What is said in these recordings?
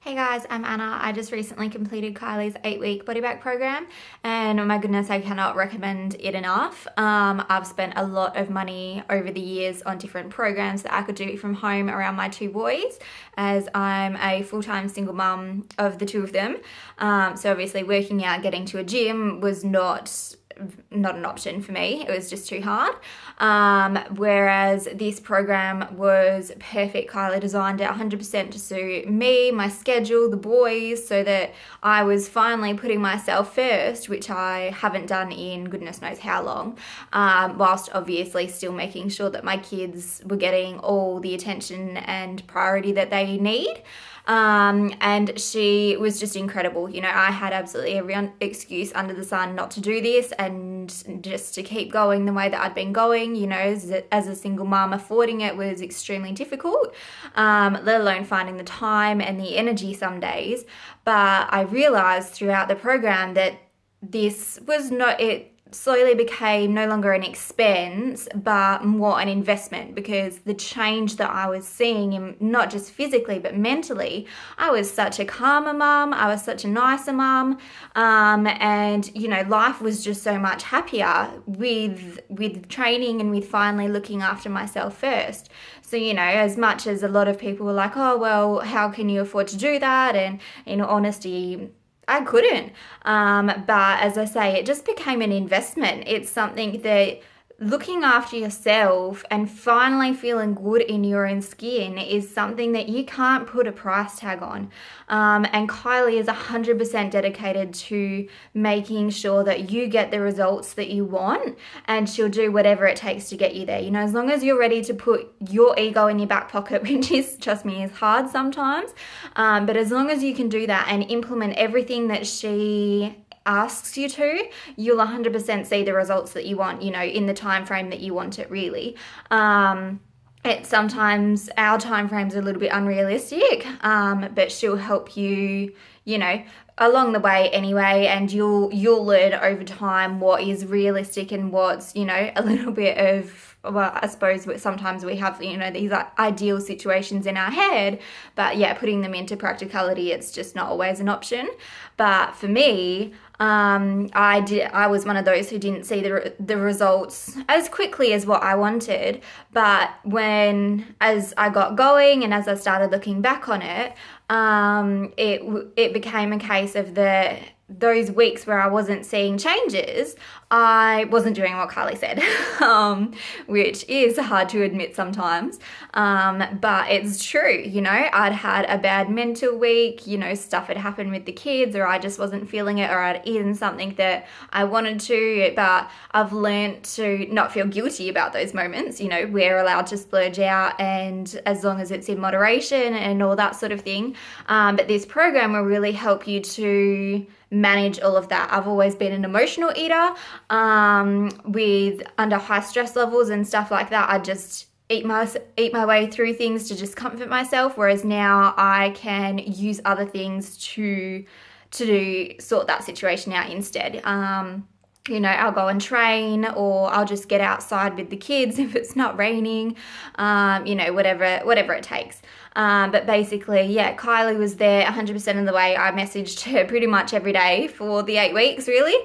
Hey guys, I'm Anna. I just recently completed Kylie's 8-week body back program, and oh my goodness, I cannot recommend it enough. I've spent a lot of money over the years on different programs that I could do from home around my two boys, as I'm a full-time single mum of the two of them. So obviously working out, getting to a gym was not an option for me. It was just too hard. Whereas this program was perfect. Kylie designed it 100% to suit me, my schedule, the boys, so that I was finally putting myself first, which I haven't done in goodness knows how long, whilst obviously still making sure that my kids were getting all the attention and priority that they need. And she was just incredible. You know, I had absolutely every excuse under the sun not to do this and just to keep going the way that I'd been going. You know, as a single mum, affording it was extremely difficult, let alone finding the time and the energy some days. But I realized throughout the program that this was not it. Slowly became no longer an expense but more an investment, because the change that I was seeing in not just physically but mentally, I was such a calmer mum, I was such a nicer mum, and you know, life was just so much happier with training and with finally looking after myself first. So, you know, as much as a lot of people were like, oh well, how can you afford to do that, and in honesty, I couldn't. But as I say, it just became an investment. It's something that looking after yourself and finally feeling good in your own skin is something that you can't put a price tag on. And Kylie is 100% dedicated to making sure that you get the results that you want, and she'll do whatever it takes to get you there. You know, as long as you're ready to put your ego in your back pocket, which is, trust me, is hard sometimes. But as long as you can do that and implement everything that she asks you to, you'll 100% see the results that you want, you know, in the time frame that you want it, really. It sometimes our time frames are a little bit unrealistic, but she'll help you, you know, along the way anyway, and you'll learn over time what is realistic and what's, you know, a little bit of, well, I suppose sometimes we have, you know, these ideal situations in our head, but yeah, putting them into practicality, it's just not always an option. But for me, I was one of those who didn't see the results as quickly as what I wanted. But as I got going and as I started looking back on it, it became a case of those weeks where I wasn't seeing changes, I wasn't doing what Kylie said, which is hard to admit sometimes, but it's true. You know, I'd had a bad mental week, you know, stuff had happened with the kids, or I just wasn't feeling it, or I'd eaten something that I wanted to, but I've learned to not feel guilty about those moments. You know, we're allowed to splurge out, and as long as it's in moderation and all that sort of thing, but this program will really help you to manage all of that. I've always been an emotional eater, with under high stress levels and stuff like that. I just eat my way through things to just comfort myself, whereas now I can use other things to sort that situation out instead. You know, I'll go and train, or I'll just get outside with the kids if it's not raining, you know, whatever it takes. But basically, yeah, Kylie was there 100% of the way. I messaged her pretty much every day for the 8 weeks, really,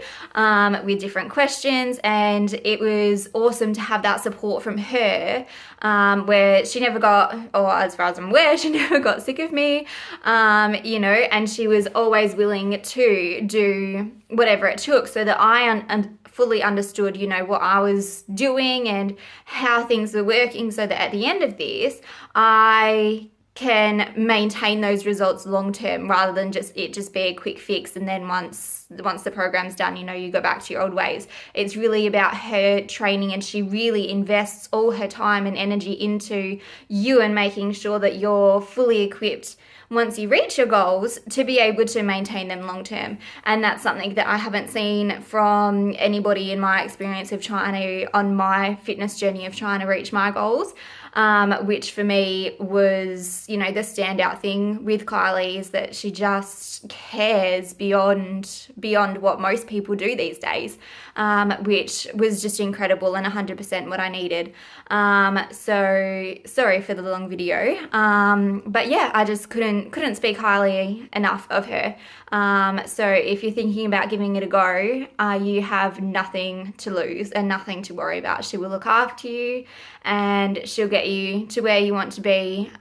with different questions. And it was awesome to have that support from her, where she never got, or as far as I'm aware, she never got sick of me, you know, and she was always willing to do whatever it took so that I fully understood, you know, what I was doing and how things were working, so that at the end of this, I can maintain those results long term, rather than just be a quick fix, and then once the program's done, you know, you go back to your old ways. It's really about her training, and she really invests all her time and energy into you and making sure that you're fully equipped once you reach your goals to be able to maintain them long term. And that's something that I haven't seen from anybody in my experience of on my fitness journey of trying to reach my goals. which for me was, you know, the standout thing with Kylie is that she just cares beyond what most people do these days, which was just incredible and 100% what I needed. So sorry for the long video, but yeah, I just couldn't speak highly enough of her. So if you're thinking about giving it a go, you have nothing to lose and nothing to worry about. She will look after you and she'll get you to where you want to be,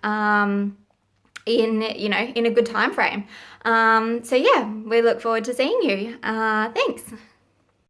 in a good time frame. So yeah, we look forward to seeing you. Thanks.